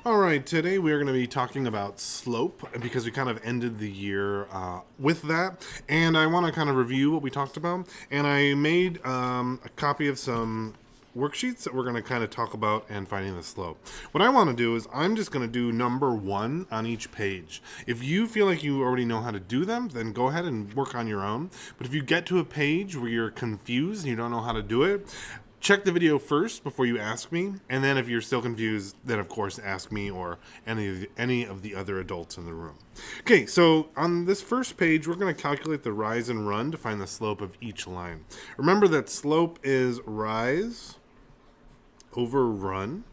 All right, today we are going to be talking about slope because we kind of ended the year with that. And I want to kind of review what we talked about. And I made a copy of some worksheets that we're going to kind of talk about and finding the slope. What I want to do is I'm just going to do number 1 on each page. If you feel like you already know how to do them, then go ahead and work on your own. But if you get to a page where you're confused and you don't know how to do it, check the video first before you ask me, and then if you're still confused, then of course ask me or any of the other adults in the room. Okay, so on this first page, we're going to calculate the rise and run to find the slope of each line. Remember that slope is rise over run.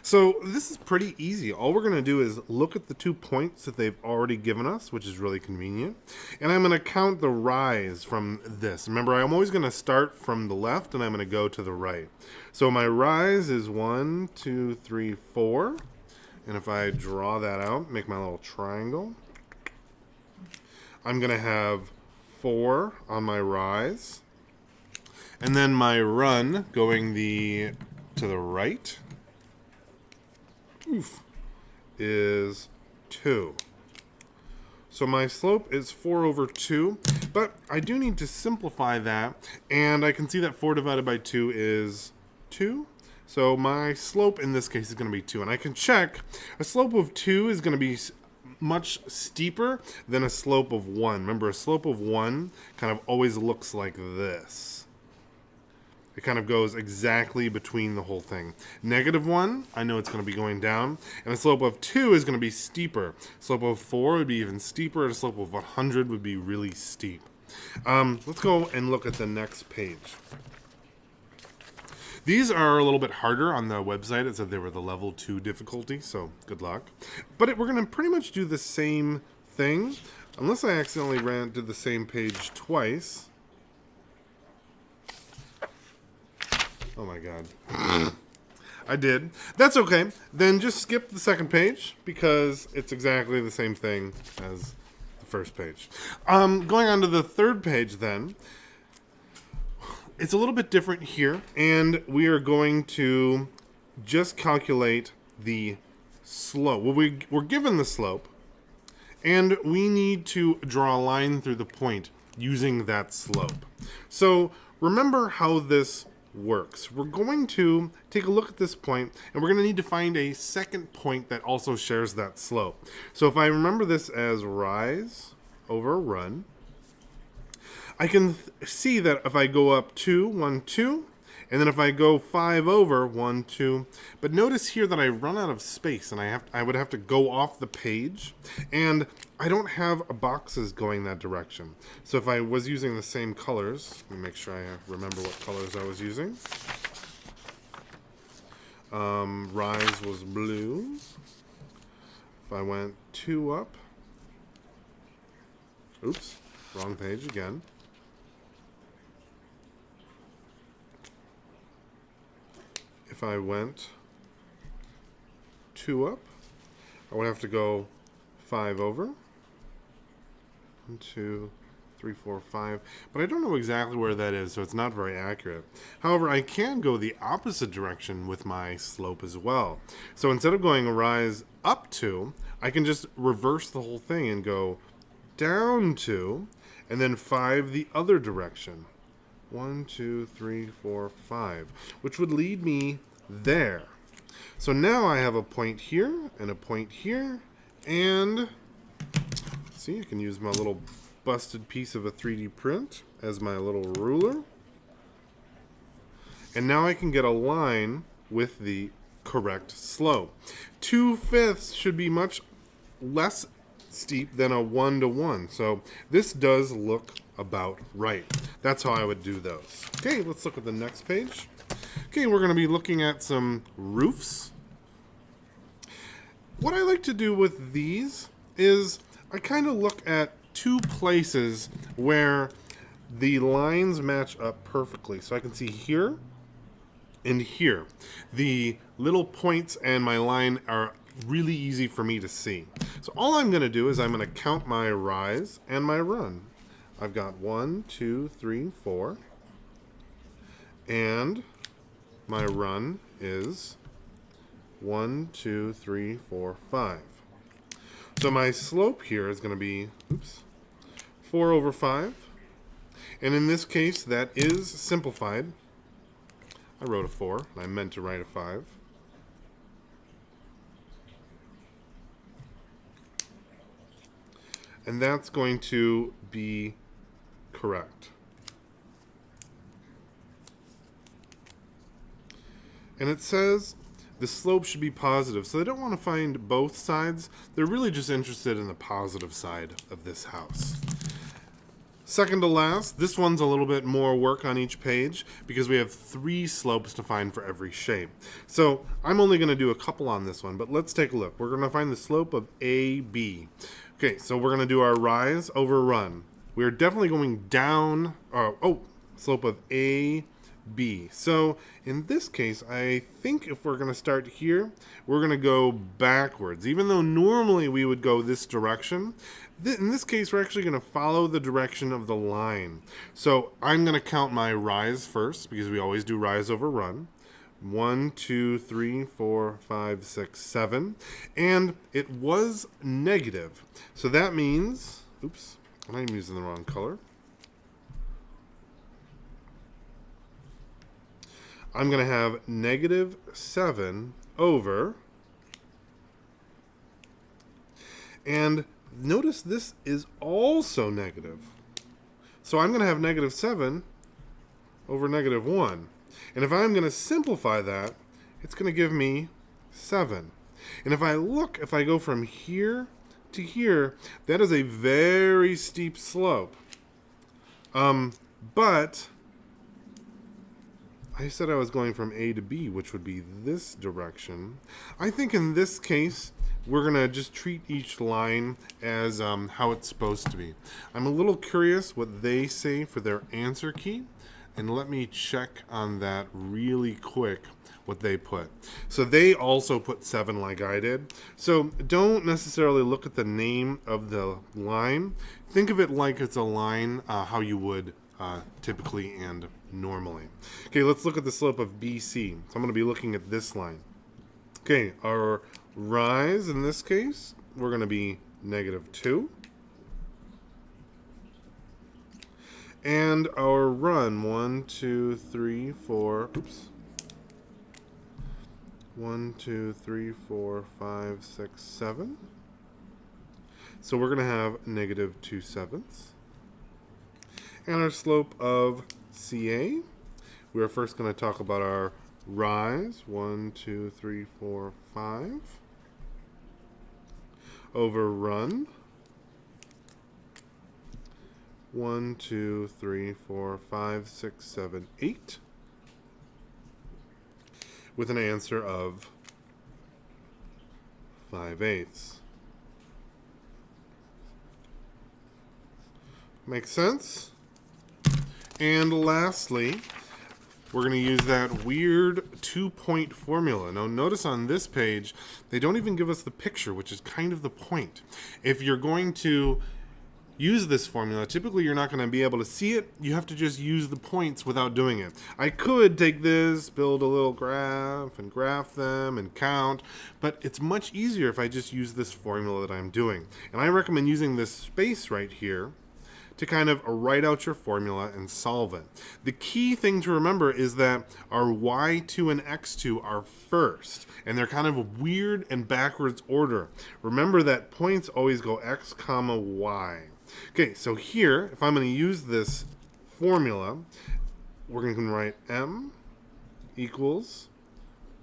So this is pretty easy. All we're going to do is look at the 2 points that they've already given us, which is really convenient. And I'm going to count the rise from this. Remember, I'm always going to start from the left and I'm going to go to the right. So my rise is 1, 2, 3, 4. And if I draw that out, make my little triangle, I'm going to have 4 on my rise. And then my run going to the right is 2. So my slope is 4 over 2, but I do need to simplify that, and I can see that 4 divided by 2 is 2. So my slope in this case is going to be 2, and I can check a slope of 2 is going to be much steeper than a slope of 1. Remember, a slope of 1 kind of always looks like this. It kind of goes exactly between the whole thing. -1, I know it's going to be going down. And a slope of 2 is going to be steeper. Slope of 4 would be even steeper. And a slope of 100 would be really steep. Let's go and look at the next page. These are a little bit harder on the website. It said they were the level 2 difficulty, so good luck. But we're going to pretty much do the same thing. Unless I accidentally did the same page twice. Oh my god. I did. That's okay. Then just skip the second page because it's exactly the same thing as the first page. Going on to the third page then. It's a little bit different here, and we are going to just calculate the slope. Well, we're given the slope, and we need to draw a line through the point using that slope. So remember how this works. We're going to take a look at this point, and we're going to need to find a second point that also shares that slope. So if I remember this as rise over run, I can see that if I go up 2, 1, 2, and then if I go 5 over 1, 2, but notice here that I run out of space and I would have to go off the page, and I don't have boxes going that direction. So if I was using the same colors, let me make sure I remember what colors I was using. Rise was blue. If I went 2 up, oops, wrong page again. If I went 2 up, I would have to go 5 over. 1, 2, 3, 4, 5. But I don't know exactly where that is, so it's not very accurate. However, I can go the opposite direction with my slope as well. So instead of going a rise up 2, I can just reverse the whole thing and go down 2, and then 5 the other direction. 1, 2, 3, 4, 5, which would lead me there. So now I have a point here and a point here, and see, I can use my little busted piece of a 3D print as my little ruler. And now I can get a line with the correct slope. 2/5 should be much less steep than a 1 to 1. So this does look about right. That's how I would do those. Okay, let's look at the next page. Okay, we're going to be looking at some roofs. What I like to do with these is I kind of look at 2 places where the lines match up perfectly. So I can see here and here. The little points and my line are really easy for me to see. So all I'm going to do is I'm going to count my rise and my run. I've got 1, 2, 3, 4, and my run is 1, 2, 3, 4, 5. So my slope here is going to be, 4 over 5. And in this case, that is simplified. I wrote a 4, and I meant to write a 5. And that's going to be correct. And it says the slope should be positive. So they don't want to find both sides. They're really just interested in the positive side of this house. Second to last, this one's a little bit more work on each page because we have 3 slopes to find for every shape. So I'm only going to do a couple on this one, but let's take a look. We're going to find the slope of AB. Okay, so we're going to do our rise over run. We're definitely going down, slope of AB. So in this case, I think if we're going to start here, we're going to go backwards. Even though normally we would go this direction, in this case, we're actually going to follow the direction of the line. So I'm going to count my rise first because we always do rise over run. 1, 2, 3, 4, 5, 6, 7. And it was negative. So that means, I'm using the wrong color. I'm going to have negative 7 over, and notice this is also negative. So I'm going to have negative 7 over negative 1. And if I'm going to simplify that, it's going to give me 7. And if I go from here to here, that is a very steep slope. But I said I was going from A to B, which would be this direction. I think in this case, we're going to just treat each line as how it's supposed to be. I'm a little curious what they say for their answer key, and let me check on that really quick, what they put. So they also put 7 like I did. So don't necessarily look at the name of the line. Think of it like it's a line how you would typically and normally. Okay, let's look at the slope of BC. So I'm going to be looking at this line. Okay, our rise in this case, we're going to be negative 2. And our run, 1, 2, 3, 4, 1, 2, 3, 4, 5, 6, 7. So we're going to have negative 2/7. And our slope of CA, we are first going to talk about our rise, 1, 2, 3, 4, 5, over run, 1, 2, 3, 4, 5, 6, 7, 8, with an answer of 5/8. Makes sense? And lastly, we're going to use that weird 2-point formula. Now notice on this page, they don't even give us the picture, which is kind of the point. If you're going to use this formula, typically you're not going to be able to see it. You have to just use the points without doing it. I could take this, build a little graph and graph them and count, but it's much easier if I just use this formula that I'm doing. And I recommend using this space right here to kind of write out your formula and solve it. The key thing to remember is that our y2 and x2 are first, and they're kind of weird and backwards order. Remember that points always go x comma y. Okay, so here, if I'm going to use this formula, we're going to write m equals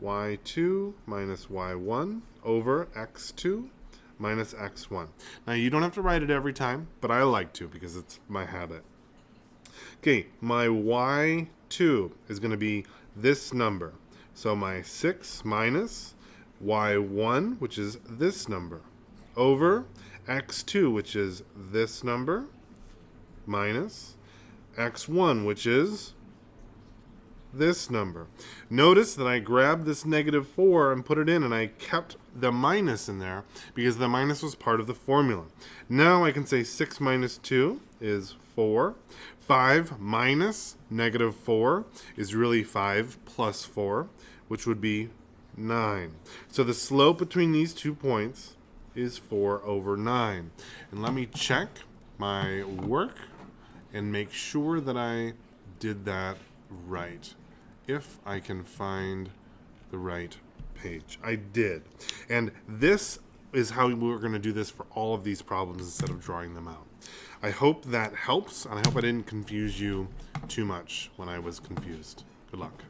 y2 minus y1 over x2 minus x1. Now, you don't have to write it every time, but I like to because it's my habit. Okay, my y2 is going to be this number. So my 6 minus y1, which is this number, over x2, which is this number, minus x1, which is this number. Notice that I grabbed this negative 4 and put it in, and I kept the minus in there because the minus was part of the formula. Now I can say 6 minus 2 is 4. 5 minus negative 4 is really 5 plus 4, which would be 9. So the slope between these 2 points is 4 over 9. And let me check my work and make sure that I did that right. If I can find the right page. I did. And this is how we're going to do this for all of these problems instead of drawing them out. I hope that helps, and I hope I didn't confuse you too much when I was confused. Good luck.